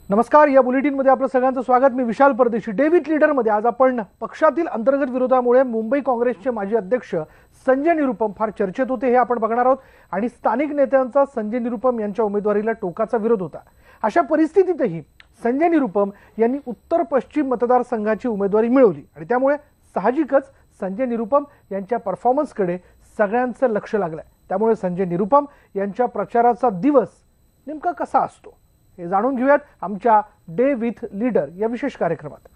नमस्कार, या बुलेटिनमध्ये आपलं सगळ्यांचं स्वागत। मी विशाल परदेशी। डेव्हिड लीडरमध्ये आज आपण पक्षातील अंतर्गत विरोधामुळे मुंबई काँग्रेसचे माजी अध्यक्ष संजय निरुपम फार चर्चेत होते हे आपण बघणार आहोत आणि स्थानिक नेत्यांचा संजय निरुपम यांच्या उमेदवारीला टोकाचा विरोध होता। अशा परिस्थितीतही संजय निरुपम यांनी उत्तर पश्चिम मतदारसंघाची उमेदवारी मिळवली आणि त्यामुळे साहजिकच संजय निरुपम यांच्या परफॉर्मन्सकडे सगळ्यांचं लक्ष लागलंय। त्यामुळे संजय निरुपम यांच्या प्रचाराचा दिवस नेमका कसा असतो हे जाणून घेऊयात आमच्या डे विथ लीडर या विशेष कार्यक्रमात।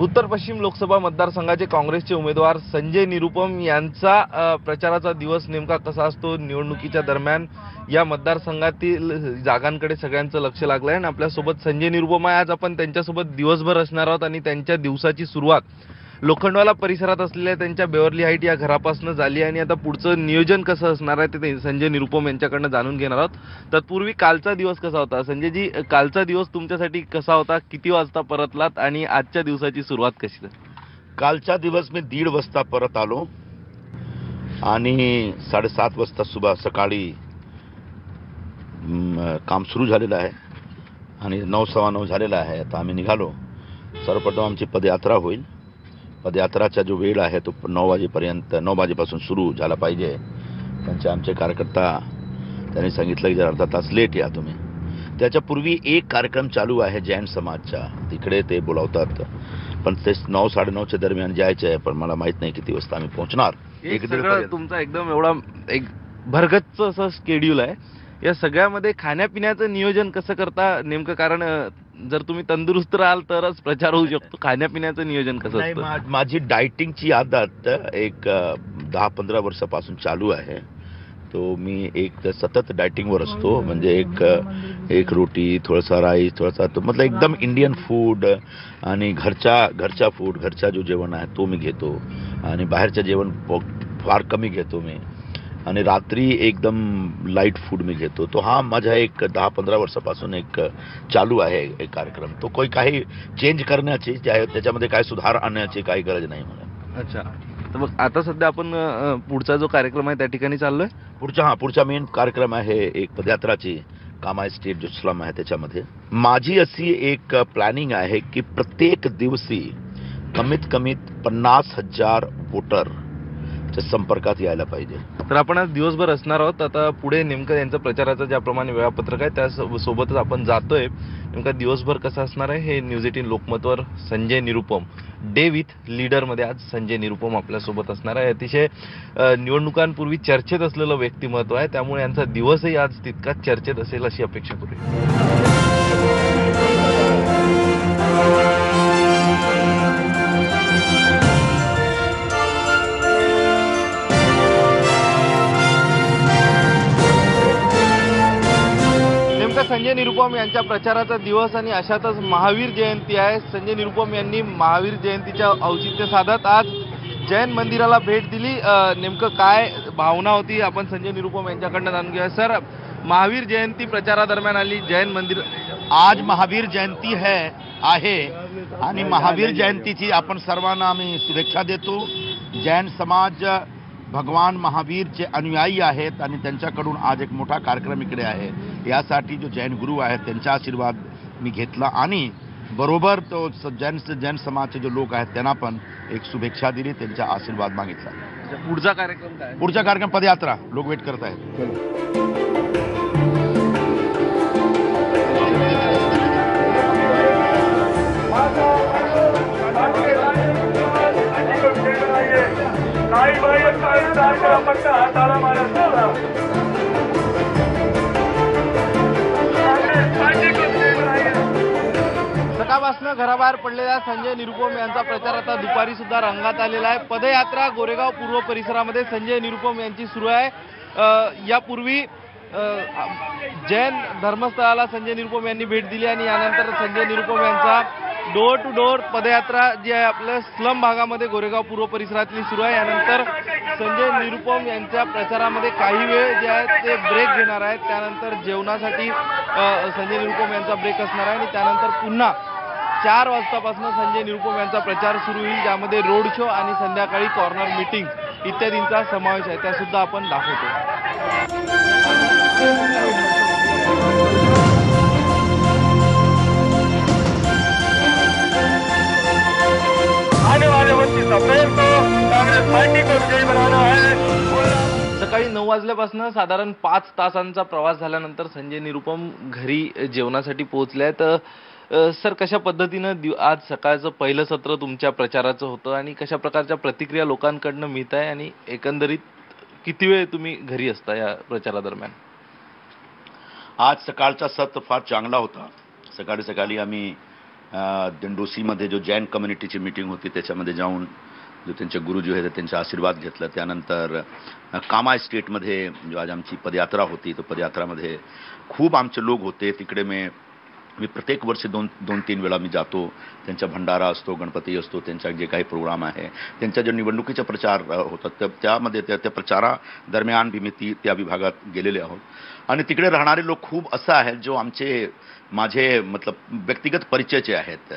उत्तर पश्चिम लोकसभा मतदारसंघाचे काँग्रेसचे उमेदवार संजय निरुपम यांचा प्रचाराचा दिवस नेमका कसा असतो, निवडणुकीच्या दरम्यान या मतदारसंघातील जागांकडे सगळ्यांचं लक्ष लागलंय आणि आपल्यासोबत संजय निरुपम आहे। आज आपण त्यांच्यासोबत दिवसभर असणार आहोत आणि त्यांच्या दिवसाची सुरुवात लोखंडवाला परिसरात असलेल्या त्यांच्या बेवर्ली हाईट या घरापासून झाली आणि आता पुढचं नियोजन कसं असणार आहे ते संजय निरुपम यांच्याकडनं जाणून घेणार आहोत। तत्पूर्वी कालचा दिवस कसा होता संजयजी? कालचा दिवस तुमच्यासाठी कसा होता? किती वाजता परतलात आणि आजच्या दिवसाची सुरुवात कशी झाली? कालचा दिवस मी 1:30 वाजता परत आलो आणि 7:30 वाजता सकाळी काम सुरू झालेलं आहे आणि 9:15 झालेला आहे। आता आम्ही निघालो। सर्वप्रथम आमची पदयात्रा होईल। पदयात्राचा जो वेळ आहे तो 9 वाजेपर्यंत 9 वाजेपासून सुरू झाला पाहिजे। आमचे कार्यकर्ता त्यांनी सांगितलं की जर अर्धा तास लेट या तुम्ही। त्याच्यापूर्वी एक कार्यक्रम चालू आहे जैन समाजचा, तिकडे ते बोलावतात पण ते 9-9:30च्या दरम्यान जायचं आहे, पण मला माहित नाही किती वाजता आम्ही पोहोचणार। तुमचा एकदम एवढा एक भरगच्च असं शेड्यूल आहे। या सगळ्यामध्ये खाण्यापिण्याचं नियोजन कसं करता नेमकं? कारण जर तुम्ही तंदुरुस्त राहाल तरच प्रचार होऊ शकतो। खाण्यापिण्याचं नियोजन कसं असतं? माझी डायटिंगची आदत एक 10-15 वर्षापासून चालू आहे। तो मी एक सतत डायटिंगवर असतो, म्हणजे एक रोटी, थोडासा राईस, थोडासा तो मतलब एकदम इंडियन फूड आणि घरचा फूड, घरचा जो जेवण आहे तो मी घेतो आणि बाहेरचं जेवण फार कमी घेतो मी आणि रात्री एकदम लाईट फूड मी घेतो। तो हा माझा एक 10-15 वर्षापासून एक चालू आहे एक कार्यक्रम। तो काही चेंज करण्याची त्याच्यामध्ये काय सुधार आणण्याची काही गरज नाही मला। अच्छा, तर मग आता सध्या आपण पुढचा जो कार्यक्रम आहे त्या ठिकाणी चाललोय। पुढचा मेन कार्यक्रम आहे एक पदयात्राची कामाय स्टेट जो स्लम आहे त्याच्यामध्ये। माझी अशी एक प्लॅनिंग आहे की प्रत्येक दिवशी कमीत कमी 50,000 वोटर संपर्कात यायला पाहिजे। तर आपण आज दिवसभर असणार आहोत। आता पुढे नेमकं यांचं प्रचाराचं ज्याप्रमाणे वेळापत्रक आहे त्या सोबतच आपण जातोय। नेमका दिवसभर कसं असणार आहे हे न्यूज 18 लोकमतवर Sanjay Nirupam day with leader मध्ये आज संजय निरुपम आपल्यासोबत असणार आहे। अतिशय निवडणुकांपूर्वी चर्चेत असलेलं व्यक्तिमत्व आहे, त्यामुळे यांचा दिवसही आज तितकाच चर्चेत असेल अशी अपेक्षा करूया। संजय निरुपम यांच्या प्रचाराचा दिवस आणि अशातच महावीर जयंती आहे। संजय निरुपम यांनी महावीर जयंतीच्या औचित्य साधत आज जैन मंदिराला भेट दिली। नेमकं काय भावना होती आपण संजय निरुपम यांच्याकडनं जाणून घेऊया। सर, महावीर जयंती प्रचारादरम्यान आली जैन मंदिर, आज महावीर जयंती आहे आणि महावीर जयंतीची आपण सर्वांना आम्ही शुभेच्छा देतो। जैन समाज भगवान महावीरचे अनुयायी आहेत आणि त्यांच्याकडून आज एक मोठा कार्यक्रम इकडे आहे। यासाठी जो जैन गुरु आहेत त्यांचा आशीर्वाद मी घेतला आणि बरोबर तो जैन समाजचे जो लोक आहेत त्यांना पण एक शुभेच्छा दिली, त्यांचा आशीर्वाद मागितला। पुढचा कार्यक्रम काय? पुढचा कार्यक्रम पदयात्रा, लोक वेट करत आहेत। सकाळपासून घराबाहेर पडलेल्या संजय निरुपम यांचा प्रचार आता दुपारी सुद्धा रंगात आलेला आहे। पदयात्रा गोरेगाव पूर्व परिसरामध्ये संजय निरुपम यांची सुरू आहे। यापूर्वी जैन धर्मस्थळाला संजय निरुपम यांनी भेट दिली आणि यानंतर संजय निरुपम यांचा डोर टू डोर पदयात्रा जी आहे आपल्या स्लम भागामध्ये गोरेगाव पूर्व परिसरातली सुरू आहे। यानंतर संजय निरुपम यांच्या प्रचारामध्ये काही वेळ जे आहे ते ब्रेक घेणार आहेत, त्यानंतर जेवणासाठी संजय निरुपम यांचा ब्रेक असणार आहे आणि त्यानंतर पुन्हा 4 वाजतापासून संजय निरुपम यांचा प्रचार सुरू होईल, ज्यामध्ये रोड शो आणि संध्याकाळी कॉर्नर मीटिंग इत्यादींचा समावेश आहे, त्या सुद्धा आपण दाखवतो। वाजल्यापासून साधारण 5 तासांचा प्रवास झाल्यानंतर संजय निरुपम घरी जेवणासाठी पोहोचले आहेत. सर, कशा पद्धतीनं आज सकाळचं पहिलं सत्र तुमच्या प्रचाराचं होतं आणि कशा प्रकारच्या प्रतिक्रिया लोकांकडनं मिळत आहे आणि एकंदरीत किती वेळ तुम्ही घरी असता या प्रचारादरम्यान? आज सकाळचा सत्र फार चांगला होता. सकाळी सकाळी आम्ही दिंडोशीमध्ये जो जैन कम्युनिटीची मीटिंग होती त्याच्यामध्ये जाऊन जो त्यांचे गुरुजी होते त्यांचा आशीर्वाद घेतला. त्यानंतर कामा स्टेटमध्ये जो आज आमची पदयात्रा होती तो पदयात्रामध्ये खूप आमचे लोक होते. तिकडे मी प्रत्येक वर्षी दोन तीन वेळा मी जातो. त्यांचा भंडारा असतो, गणपती असतो, त्यांचा जे काही प्रोग्राम आहे, त्यांचा जो निवडणुकीचा प्रचार होतात त्यामध्ये त्या प्रचारादरम्यान बी मी त्या विभागात गेलेले आहोत. आणि तिकडे राहणारे लोक खूप असं आहेत जो माझे मतलब व्यक्तिगत परिचयचे आहेत.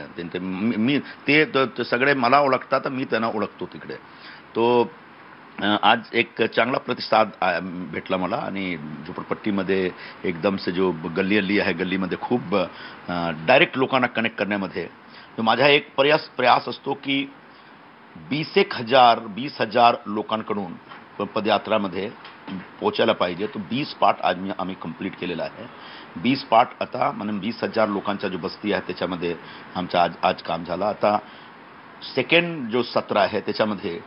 मी ते सगळे मला ओळखतात, मी त्यांना ओळखतो तिकडे. तो आज एक चांगला प्रतिसाद भेटला मला. आणि झोपडपट्टीमध्ये एकदम से जो गल्ली आहे गल्लीमध्ये खूप डायरेक्ट लोकांना कनेक्ट करण्यामध्ये माझा एक प्रयास असतो की 20,000 लोकांकडून पदयात्रामध्ये पोहोचायला पाहिजे. तो 20 पार्ट आम्ही कंप्लीट केलेला आहे. 20 पार्ट आता म्हणजे 20,000 लोकांचा जो बस्ती आहे त्याच्यामध्ये आमचा आज काम झालं. आता सेकंड जो सत्र आहे त्याच्यामध्ये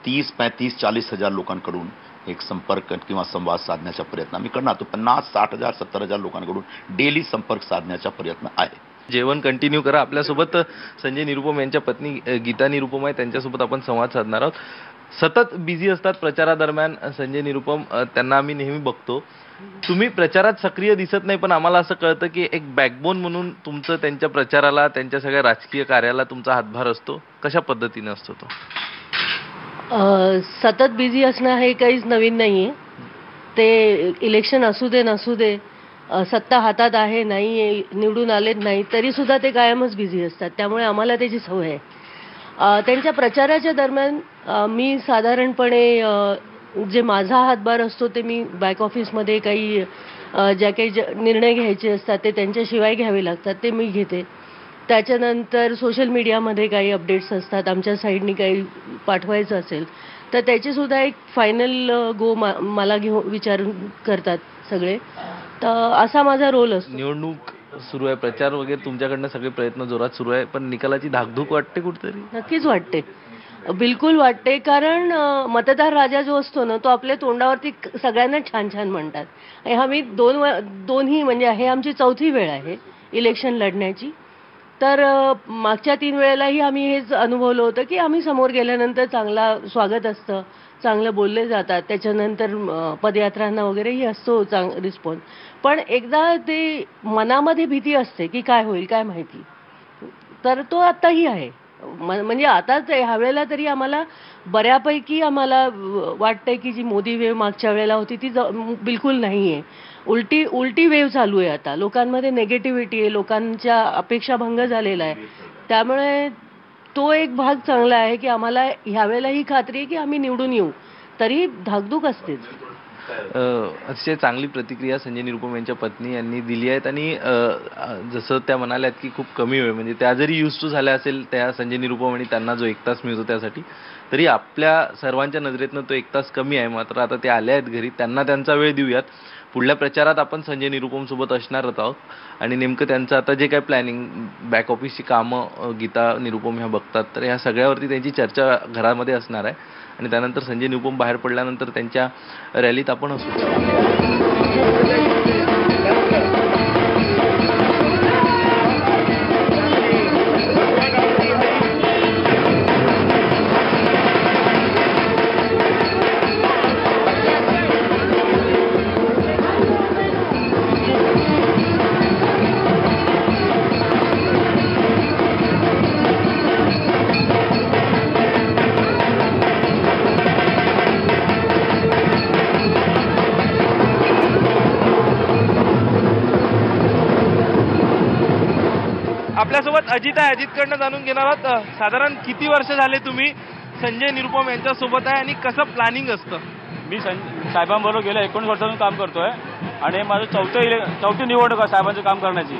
30, 35, 40,000 लोकांकडून एक संपर्क किंवा संवाद साधण्याचा प्रयत्न आम्ही करणार आहोत. 50, 60,000, 70,000 लोकांकडून डेली संपर्क साधण्याचा प्रयत्न आहे. जेवण कंटिन्यू करा. आपल्यासोबत संजय निरुपम यांच्या पत्नी गीता निरुपम आहे, त्यांच्यासोबत आपण संवाद साधणार आहोत. सतत बिझी असतात प्रचारादरम्यान संजय निरुपम, त्यांना आम्ही नेहमी बघतो. तुम्ही प्रचारात सक्रिय दिसत नाही, पण आम्हाला असं कळतं की एक बॅकबोन म्हणून तुमचं त्यांच्या प्रचाराला, त्यांच्या सगळ्या राजकीय कार्याला तुमचा हातभार असतो. कशा पद्धतीने असतो तो? सतत बिझी असणं हे काहीच नवीन नाही आहे. ते इलेक्शन असू दे नसू दे, सत्ता हातात आहे नाही, निवडून आलेत नाही तरीसुद्धा ते कायमच बिझी असतात. त्यामुळे आम्हाला त्याची सवय आहे. त्यांच्या प्रचाराच्या दरम्यान मी साधारणपणे जे माझा हातभार असतो ते मी बॅक ऑफिसमध्ये काही ज्या काही निर्णय घ्यायचे असतात ते त्यांच्याशिवाय घ्यावे लागतात ते मी घेते. त्याच्यानंतर सोशल मीडियामध्ये काही अपडेट्स असतात, आमच्या साईडनी काही पाठवायचं असेल तर त्याचीसुद्धा एक फायनल गो मला विचारून करतात सगळे. तर असा माझा रोल असतो. निवडणूक सुरू आहे, प्रचार वगैरे तुमच्याकडनं सगळे प्रयत्न जोरात सुरू आहे, पण निकालाची धाकधूक वाटते कुठेतरी? नक्कीच वाटते, बिलकुल वाटते. कारण मतदार राजा जो असतो ना तो आपल्या तोंडावरती सगळ्यांना छान छान म्हणतात. आणि आम्ही दोन्ही म्हणजे हे आमची 4थी वेळ आहे इलेक्शन लढण्याची. तर मागच्या 3 वेळेलाही आम्ही हेच अनुभवलं होतं की आम्ही समोर गेल्यानंतर चांगला स्वागत असतं, चांगलं बोलले जातात, त्याच्यानंतर पदयात्रांना वगैरेही असतो रिस्पॉन्स. पण एकदा ते मनामध्ये भीती असते की काय होईल काय माहिती, तर तो आत्ताही आहे. म्हणजे आताच ह्यावेळेला तरी आम्हाला बऱ्यापैकी आम्हाला वाटतंय की जी मोदी वेव्ह मागच्या वेळेला होती ती बिलकुल नाही आहे. उलटी वेव्ह चालू आहे आता. लोकांमध्ये नेगेटिव्हिटी आहे, लोकांच्या अपेक्षाभंग झालेला आहे. त्यामुळे तो एक भाग चांगला आहे की आम्हाला ह्यावेळेला ही खात्री आहे की आम्ही निवडून येऊ, तरी धाकधूक असतेच. अतिशय चांगली प्रतिक्रिया संजय निरुपम यांच्या पत्नी यांनी दिली आहेत. आणि जसं त्या म्हणाल्यात की खूप कमी वेळ, म्हणजे त्या जरी यूज टू झाल्या असेल त्या संजय निरुपम आणि त्यांना जो 1 तास मिळतो त्यासाठी, तरी आपल्या सर्वांच्या नजरेतनं तो 1 तास कमी आहे. मात्र आता ते आले आहेत घरी, त्यांना त्यांचा वेळ देऊयात. पुढल्या प्रचारात आपण संजय निरुपम सोबत असणारच आहोत आणि नेमकं त्यांचं आता जे काही प्लॅनिंग, बॅक ऑफिसची कामं गीता निरुपम ह्या बघतात, तर ह्या सगळ्यावरती त्यांची चर्चा घरामध्ये असणार आहे. आणि त्यानंतर संजय निरुपम बाहेर पडल्यानंतर त्यांच्या रॅलीत आपण असू. आपल्यासोबत अजित आहे, अजितकडनं जाणून घेणार आहोत. साधारण किती वर्ष झाले तुम्ही संजय निरुपम यांच्या सोबत आहे आणि कसं प्लॅनिंग असतं? मी साहेबांबरोबर गेल्या 19 वर्षांपासून काम करतोय आणि माझं चौथी निवडणूक आहे साहेबांचं काम करण्याची.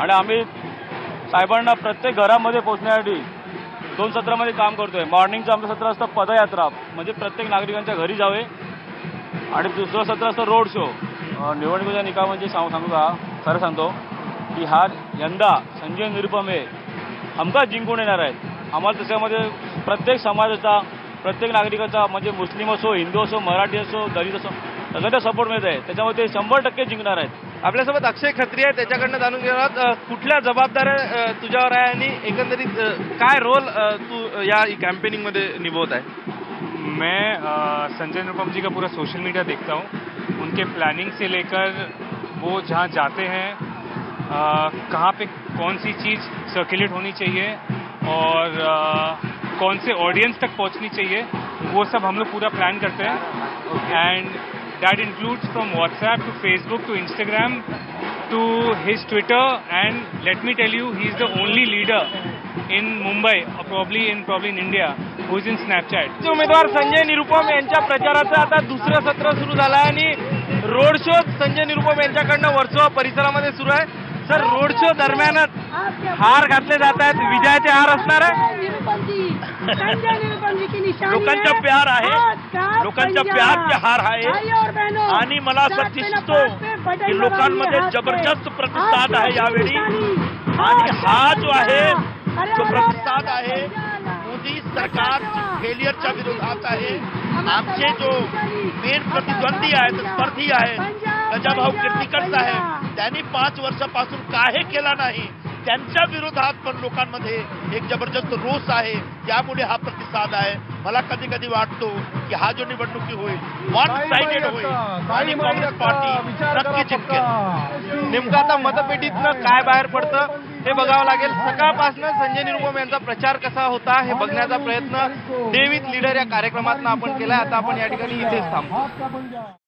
आणि आम्ही साहेबांना प्रत्येक घरामध्ये पोहोचण्यासाठी 2 सत्रामध्ये काम करतोय. मॉर्निंगचं आमचं सत्र असतं पदयात्रा, म्हणजे प्रत्येक नागरिकांच्या घरी जावे, आणि दुसरं सत्र असतं रोड शो. निवडणुकीच्या निकालामध्ये सांगू का, खरं सांगतो की यंदा संजय निरुपम हे हमखास जिंकून येणार आहेत. आम्हाला त्याच्यामध्ये प्रत्येक समाजाचा, प्रत्येक नागरिकाचा, म्हणजे मुस्लिम असो, हिंदू असो, मराठी असो, दलित असो, सगळ्यांचा सपोर्ट मिळत आहे. त्याच्यामध्ये 100% जिंकणार आहेत. आपल्यासोबत अक्षय खत्री आहे, त्याच्याकडनं जाणून घेणार कुठल्या जबाबदाऱ्या तुझ्यावर आहे आणि एकंदरीत काय रोल तू या कॅम्पेनिंग मध्ये निभवत आहे. मैं संजय निरुपम जी का पूरा सोशल मीडिया देखता हूँ. उनके प्लानिंग से लेकर वो जहाँ जाते हैं, कहाँ पे कौन सी चीज़ सर्कुलेट होनी चाहिए और कौन से ऑडियंस तक पहुँचनी चाहिए, वो सब हम लोग पूरा प्लान करते हैं. And that includes from WhatsApp to Facebook to Instagram to his Twitter. And let me tell you, he is the only leader in Mumbai or probably in India who is in Snapchat. उमेदवार संजय निरुपम यांच्या प्रचाराचं आता दुसरं सत्र सुरू झालं आहे आणि रोड शो संजय निरुपम यांच्याकडनं वर्सोवा परिसरामध्ये सुरू आहे. सर, रोड शो दरम्यानच हार घातले जात आहेत, विजयाचे हार असणार आहे. लोकांचा प्यार आहे, लोकांच्या प्यारचे हार आहे आणि मला असं दिसतो की लोकांमध्ये जबरदस्त प्रतिसाद आहे यावेळी. आणि हा जो आहे जो प्रतिसाद आहे मोदी सरकार फेलियरच्या विरोधात आहे. आमचे जो मेन प्रतिद्वंदी आहेत, स्पर्धी आहेत, गजाभाऊ कीर्तिकर साहेब, त्यांनी 5 वर्षापासून काही केला नाही. त्यांच्या विरोधात पण लोकांमध्ये एक जबरदस्त रोष आहे. त्यामुळे हा प्रतिसाद आहे. मला कधी कधी वाटतो की हा जो निवडणुकी होईल वन साइडेड होईल आणि काँग्रेस पार्टी नक्की जिंकेल. नेमकं आता मतपेटीतनं काय बाहेर पडतं हे बघावं लागेल. सकाळपासून संजय निरुपम यांचा प्रचार कसा होता हे बघण्याचा प्रयत्न डे विथ लीडर या कार्यक्रमातून आपण केलाय. आता आपण या ठिकाणी इथेच थांबतो.